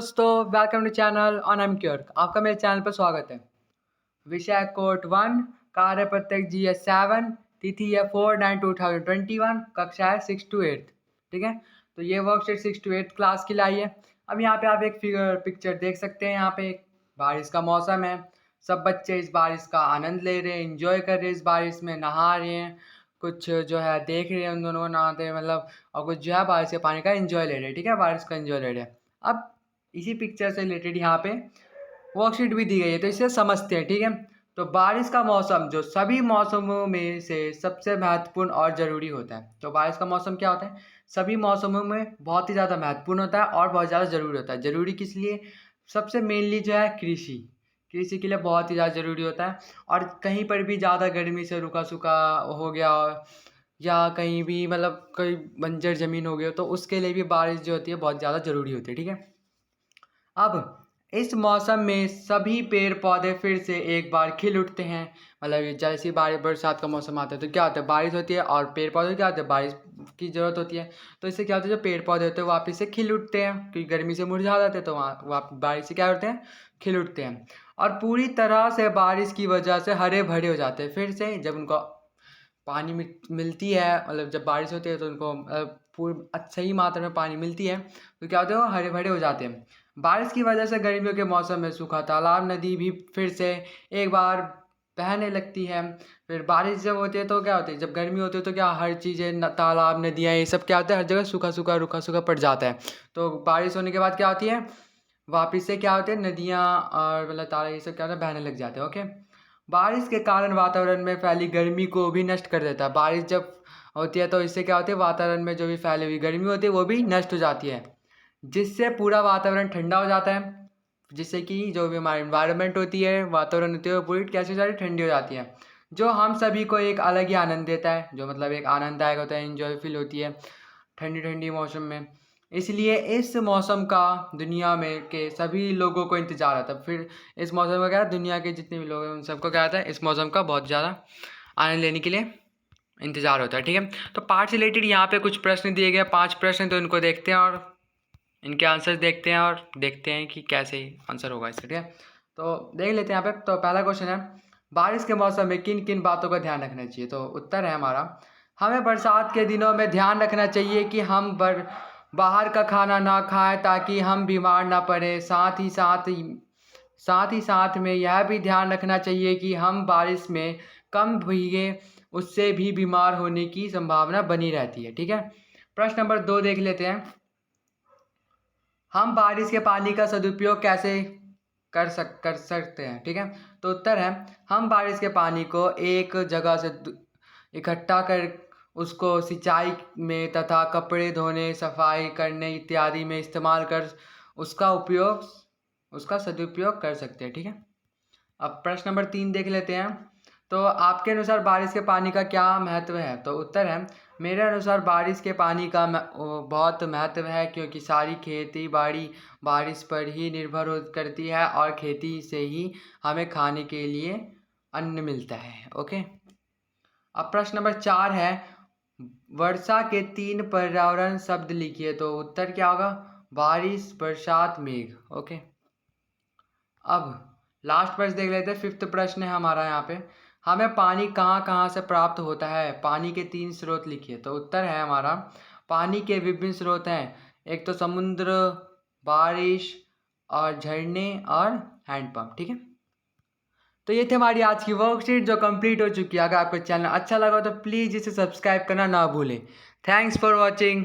दोस्तों, welcome to channel on M Cure. आपका मेरे चैनल पर स्वागत है। विषय कोट 1, कार्यपत्रक GS 7, तिथि है 4/9/2021, कक्षा है 6 to 8। ठीक है, तो ये वर्कशीट 6 to 8 क्लास की लाई है। अब यहाँ पे आप एक पिक्चर देख सकते हैं। यहाँ पे बारिश का मौसम है, सब बच्चे इस बारिश का आनंद ले रहे हैं, इंजॉय कर रहे हैं, इस बारिश में नहा रहे हैं, कुछ जो है देख रहे हैं उन दोनों को नहाते हैं, मतलब, और कुछ जो है बारिश के पानी का एंजॉय ले रहे हैं। ठीक है, बारिश का एंजॉय ले रहे हैं। अब इसी पिक्चर से रिलेटेड यहाँ पे वर्कशीट भी दी गई है, तो इसे समझते हैं। ठीक है, तो बारिश का मौसम जो सभी मौसमों में से सबसे महत्वपूर्ण और ज़रूरी होता है। तो बारिश का मौसम क्या होता है? सभी मौसमों में बहुत ही ज़्यादा महत्वपूर्ण होता है और बहुत ज़्यादा ज़रूरी होता है। ज़रूरी किस लिए? सबसे मेनली जो है कृषि के लिए बहुत ही ज़्यादा ज़रूरी होता है। और कहीं पर भी ज़्यादा गर्मी से रूखा सूखा हो गया या कहीं भी मतलब कोई बंजर ज़मीन हो गई, तो उसके लिए भी बारिश जो होती है बहुत ज़्यादा ज़रूरी होती है। ठीक है, अब इस मौसम में सभी पेड़ पौधे फिर से एक बार खिल उठते हैं। मतलब जैसे ही बारिश बरसात का मौसम आता है तो क्या होता है? बारिश होती है और पेड़ पौधे क्या होते हैं? बारिश की ज़रूरत होती है। तो इससे क्या होता है? जो पेड़ पौधे होते हैं वापस से खिल उठते हैं, क्योंकि गर्मी से मुरझा जाते हैं, तो वहाँ बारिश से क्या होते हैं? खिल उठते हैं और पूरी तरह से बारिश की वजह से हरे भरे हो जाते हैं। फिर से जब उनको पानी मिलती है, मतलब जब बारिश होती है तो उनको सही मात्रा में पानी मिलती है, तो क्या होते हैं? वो हरे भरे हो जाते हैं। बारिश की वजह से गर्मियों के मौसम में सूखा तालाब नदी भी फिर से एक बार बहने लगती है। फिर बारिश जब होती है तो क्या होती है? जब गर्मी होती है तो क्या हर चीज़ें तालाब नदियाँ ये सब क्या होता है? हर जगह सूखा सूखा रूखा सूखा पड़ जाता है। तो बारिश होने के बाद क्या होती है? वापिस से क्या होते हैं? नदियाँ और मतलब तालाब ये सब क्या होता है? बहने लग जाते हैं। ओके, बारिश के कारण वातावरण में फैली गर्मी को भी नष्ट कर देता है। बारिश जब होती है तो इससे क्या होती है? वातावरण में जो भी फैली हुई गर्मी होती है वो भी नष्ट हो जाती है, जिससे पूरा वातावरण ठंडा हो जाता है। जिससे कि जो भी हमारी इन्वायरमेंट होती है, वातावरण होती है, वो पूरी कैसी हो जाती है? ठंडी हो जाती है, जो हम सभी को एक अलग ही आनंद देता है, जो मतलब एक आनंददायक होता है, इंजॉय फील होती है ठंडी ठंडी मौसम में। इसलिए इस मौसम का दुनिया में के सभी लोगों को इंतज़ार आता है। फिर इस मौसम का क्या है? दुनिया के जितने भी लोग हैं उन सबको क्या आता है? इस मौसम का बहुत ज़्यादा आनंद लेने के लिए इंतज़ार होता है। ठीक है, तो पाठ से रिलेटेड यहाँ पे कुछ प्रश्न दिए गए, 5 प्रश्न, तो इनको देखते हैं और इनके आंसर देखते हैं और देखते हैं कि कैसे आंसर होगा इसका। ठीक है, तो देख लेते हैं यहाँ पे। तो पहला क्वेश्चन है, बारिश के मौसम में किन किन बातों का ध्यान रखना चाहिए? तो उत्तर है हमारा, हमें बरसात के दिनों में ध्यान रखना चाहिए कि हम बाहर का खाना ना खाएं ताकि हम बीमार ना पड़े। साथ ही साथ में यह भी ध्यान रखना चाहिए कि हम बारिश में कम भीगे, उससे भी बीमार होने की संभावना बनी रहती है। ठीक है, प्रश्न नंबर 2 देख लेते हैं, हम बारिश के पानी का सदुपयोग कैसे कर सकते हैं? ठीक है, तो उत्तर है, हम बारिश के पानी को एक जगह से इकट्ठा कर उसको सिंचाई में तथा कपड़े धोने, सफाई करने इत्यादि में इस्तेमाल कर उसका सदुपयोग कर सकते हैं। ठीक है, अब प्रश्न नंबर 3 देख लेते हैं, तो आपके अनुसार बारिश के पानी का क्या महत्व है? तो उत्तर है, मेरे अनुसार बारिश के पानी का बहुत महत्व है, क्योंकि सारी खेती बाड़ी बारिश पर ही निर्भर करती है और खेती से ही हमें खाने के लिए अन्न मिलता है। ओके, अब प्रश्न नंबर 4 है, वर्षा के 3 पर्यावरण शब्द लिखिए। तो उत्तर क्या होगा? बारिश, बरसात, मेघ। ओके, अब लास्ट प्रश्न देख लेते हैं। 5th प्रश्न है हमारा यहाँ पे, हमें पानी कहाँ कहाँ से प्राप्त होता है? पानी के 3 स्रोत लिखिए। तो उत्तर है हमारा, पानी के विभिन्न स्रोत हैं, एक तो समुद्र, बारिश और झरने और हैंडपंप। ठीक है, तो ये थी हमारी आज की वर्कशीट जो कंप्लीट हो चुकी है। अगर आपको चैनल अच्छा लगा तो प्लीज़ इसे सब्सक्राइब करना ना भूलें। Thanks for watching.